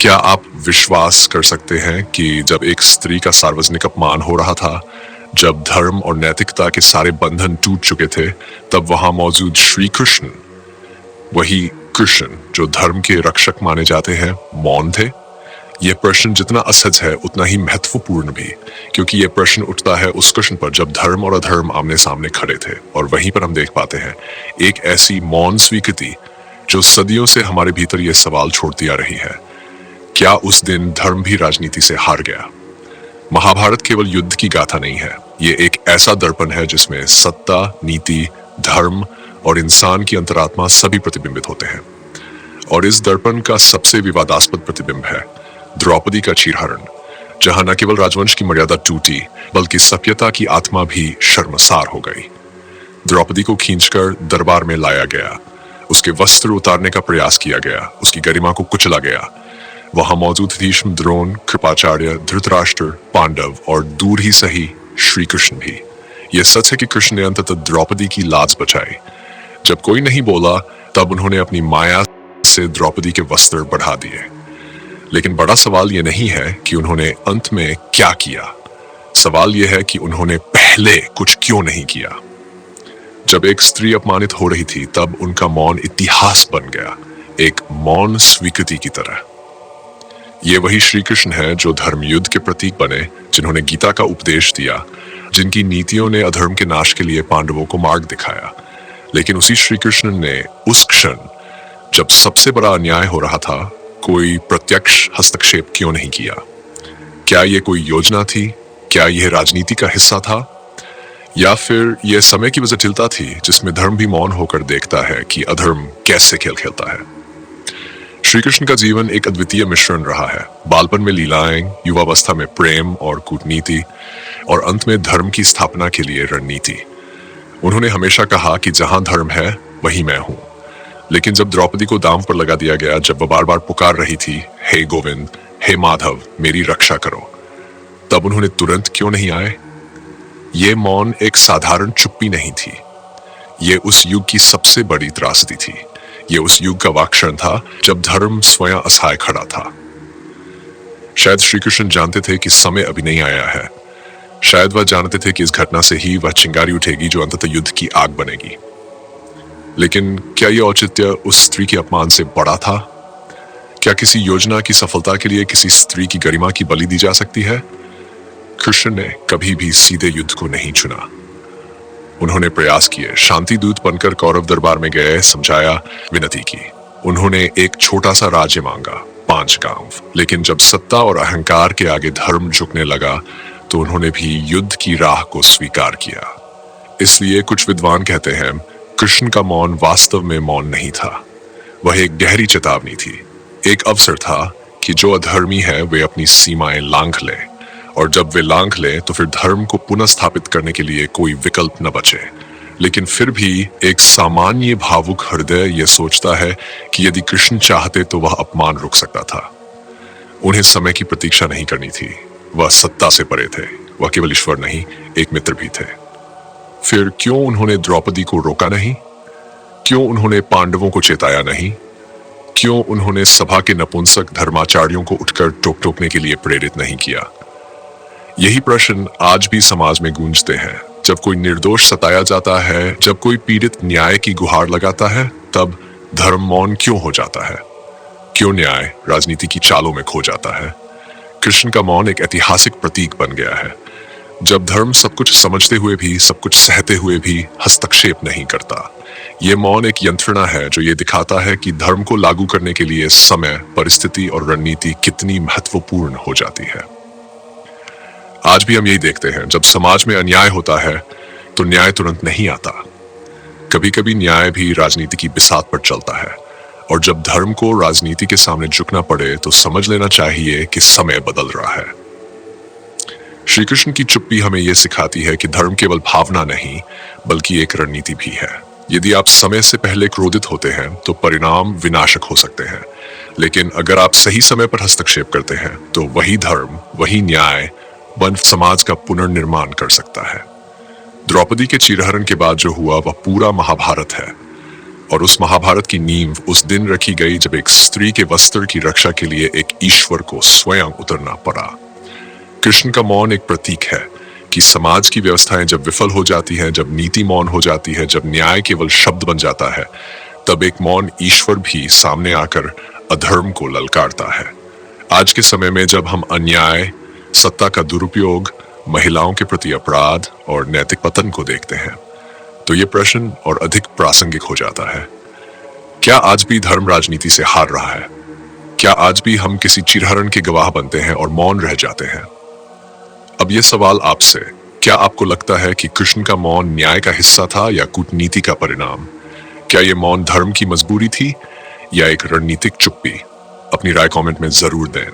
क्या आप विश्वास कर सकते हैं कि जब एक स्त्री का सार्वजनिक अपमान हो रहा था, जब धर्म और नैतिकता के सारे बंधन टूट चुके थे, तब वहां मौजूद श्री कृष्ण, वही कृष्ण जो धर्म के रक्षक माने जाते हैं, मौन थे? यह प्रश्न जितना असहज है उतना ही महत्वपूर्ण भी, क्योंकि यह प्रश्न उठता है उस कृष्ण पर जब धर्म और अधर्म आमने सामने खड़े थे। और वहीं पर हम देख पाते हैं एक ऐसी मौन स्वीकृति जो सदियों से हमारे भीतर यह सवाल छोड़ती आ रही है, क्या उस दिन धर्म भी राजनीति से हार गया? महाभारत केवल युद्ध की गाथा नहीं है, ये एक ऐसा दर्पण है जिसमें सत्ता, नीति, धर्म और इंसान की अंतरात्मा सभी प्रतिबिंबित होते हैं। और इस दर्पण का सबसे विवादास्पद प्रतिबिंब है द्रौपदी का चीरहरण, जहां न केवल राजवंश की मर्यादा टूटी बल्कि सभ्यता की आत्मा भी शर्मसार हो गई। द्रौपदी को खींचकर दरबार में लाया गया, उसके वस्त्र उतारने का प्रयास किया गया, उसकी गरिमा को कुचला गया। वहां मौजूद भीष्म, द्रोण, कृपाचार्य, धृतराष्ट्र, पांडव और दूर ही सही श्री कृष्ण भी। यह सच है कि कृष्ण ने अंततः द्रौपदी की लाज बचाई। जब कोई नहीं बोला तब उन्होंने अपनी माया से द्रौपदी के वस्त्र बढ़ा दिए। लेकिन बड़ा सवाल यह नहीं है कि उन्होंने अंत में क्या किया, सवाल यह है कि उन्होंने पहले कुछ क्यों नहीं किया। जब एक स्त्री अपमानित हो रही थी तब उनका मौन इतिहास बन गया, एक मौन स्वीकृति की तरह। ये वही श्री कृष्ण है जो धर्म युद्ध के प्रतीक बने, जिन्होंने गीता का उपदेश दिया, जिनकी नीतियों ने अधर्म के नाश के लिए पांडवों को मार्ग दिखाया। लेकिन उसी श्री कृष्ण ने उस क्षण जब सबसे बड़ा अन्याय हो रहा था कोई प्रत्यक्ष हस्तक्षेप क्यों नहीं किया? क्या यह कोई योजना थी? क्या यह राजनीति का हिस्सा था? या फिर यह समय की वह जटिलता थी जिसमें धर्म भी मौन होकर देखता है कि अधर्म कैसे खेल खेलता है? श्री कृष्ण का जीवन एक अद्वितीय मिश्रण रहा है। बालपन में लीलाएं, युवावस्था में प्रेम और कूटनीति, और अंत में धर्म की स्थापना के लिए रणनीति। उन्होंने हमेशा कहा कि जहां धर्म है वहीं मैं हूं। लेकिन जब द्रौपदी को दांव पर लगा दिया गया, जब वह बार बार पुकार रही थी, हे गोविंद, हे माधव, मेरी रक्षा करो, तब उन्होंने तुरंत क्यों नहीं आए? ये मौन एक साधारण चुप्पी नहीं थी, ये उस युग की सबसे बड़ी त्रासदी थी। ये उस युग का वाक्षण था जब धर्म स्वयं असहाय खड़ा था। शायद श्री कृष्ण जानते थे कि समय अभी नहीं आया है। शायद वह जानते थे कि इस घटना से ही वह चिंगारी उठेगी जो अंततः युद्ध की आग बनेगी। लेकिन क्या यह औचित्य उस स्त्री के अपमान से बड़ा था? क्या किसी योजना की सफलता के लिए किसी स्त्री की गरिमा की बलि दी जा सकती है? कृष्ण ने कभी भी सीधे युद्ध को नहीं चुना। उन्होंने प्रयास किए, शांति दूत बनकर कौरव दरबार में गए, समझाया, विनती की। उन्होंने एक छोटा सा राज्य मांगा, 5 गांव। लेकिन जब सत्ता और अहंकार के आगे धर्म झुकने लगा तो उन्होंने भी युद्ध की राह को स्वीकार किया। इसलिए कुछ विद्वान कहते हैं कृष्ण का मौन वास्तव में मौन नहीं था, वह एक गहरी चेतावनी थी, एक अवसर था कि जो अधर्मी है वे अपनी सीमाएं लांघ ले, और जब वे लांघ ले तो फिर धर्म को पुनः स्थापित करने के लिए कोई विकल्प न बचे। लेकिन फिर भी एक सामान्य भावुक हृदय यह सोचता है कि यदि कृष्ण चाहते तो वह अपमान रुक सकता था। उन्हें समय की प्रतीक्षा नहीं करनी थी, वह सत्ता से परे थे, वह केवल ईश्वर नहीं, एक मित्र भी थे। फिर क्यों उन्होंने द्रौपदी को रोका नहीं? क्यों उन्होंने पांडवों को चेताया नहीं? क्यों उन्होंने सभा के नपुंसक धर्माचार्यों को उठकर टोकने के लिए प्रेरित नहीं किया? यही प्रश्न आज भी समाज में गूंजते हैं। जब कोई निर्दोष सताया जाता है, जब कोई पीड़ित न्याय की गुहार लगाता है, तब धर्म मौन क्यों हो जाता है? क्यों न्याय राजनीति की चालों में खो जाता है? कृष्ण का मौन एक ऐतिहासिक प्रतीक बन गया है। जब धर्म सब कुछ समझते हुए भी, सब कुछ सहते हुए भी हस्तक्षेप नहीं करता। ये मौन एक यंत्रणा है जो ये दिखाता है कि धर्म को लागू करने के लिए समय, परिस्थिति और रणनीति कितनी महत्वपूर्ण हो जाती है। आज भी हम यही देखते हैं, जब समाज में अन्याय होता है तो न्याय तुरंत नहीं आता। कभी कभी न्याय भी राजनीति की बिसात पर चलता है, और जब धर्म को राजनीति के सामने झुकना पड़े तो समझ लेना चाहिए कि समय बदल रहा है। श्री कृष्ण की चुप्पी हमें यह सिखाती है कि धर्म केवल भावना नहीं बल्कि एक रणनीति भी है। यदि आप समय से पहले क्रोधित होते हैं तो परिणाम विनाशक हो सकते हैं, लेकिन अगर आप सही समय पर हस्तक्षेप करते हैं तो वही धर्म, वही न्याय वन समाज का पुनर्निर्माण कर सकता है। द्रौपदी के चीरहरण के बाद जो हुआ वह पूरा महाभारत है, और उस महाभारत की नींव उस दिन रखी गई जब एक स्त्री के वस्त्र की रक्षा के लिए एक ईश्वर को स्वयं उतरना पड़ा। कृष्ण का मौन एक प्रतीक है कि समाज की व्यवस्थाएं जब विफल हो जाती हैं, जब नीति मौन हो जाती है, जब न्याय केवल शब्द बन जाता है, तब एक मौन ईश्वर भी सामने आकर अधर्म को ललकारता है। आज के समय में जब हम अन्याय, सत्ता का दुरुपयोग, महिलाओं के प्रति अपराध और नैतिक पतन को देखते हैं, तो ये प्रश्न और अधिक प्रासंगिक हो जाता है। क्या आज भी धर्म राजनीति से हार रहा है? क्या आज भी हम किसी चिरहरण के गवाह बनते हैं और मौन रह जाते हैं? अब ये सवाल आपसे, क्या आपको लगता है कि कृष्ण का मौन न्याय का हिस्सा था या कूटनीति का परिणाम? क्या ये मौन धर्म की मजबूरी थी या एक रणनीतिक चुप्पी? अपनी राय कमेंट में जरूर दें।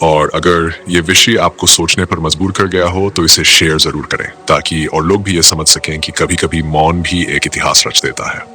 और अगर ये विषय आपको सोचने पर मजबूर कर गया हो तो इसे शेयर जरूर करें, ताकि और लोग भी ये समझ सकें कि कभी कभी मौन भी एक इतिहास रच देता है।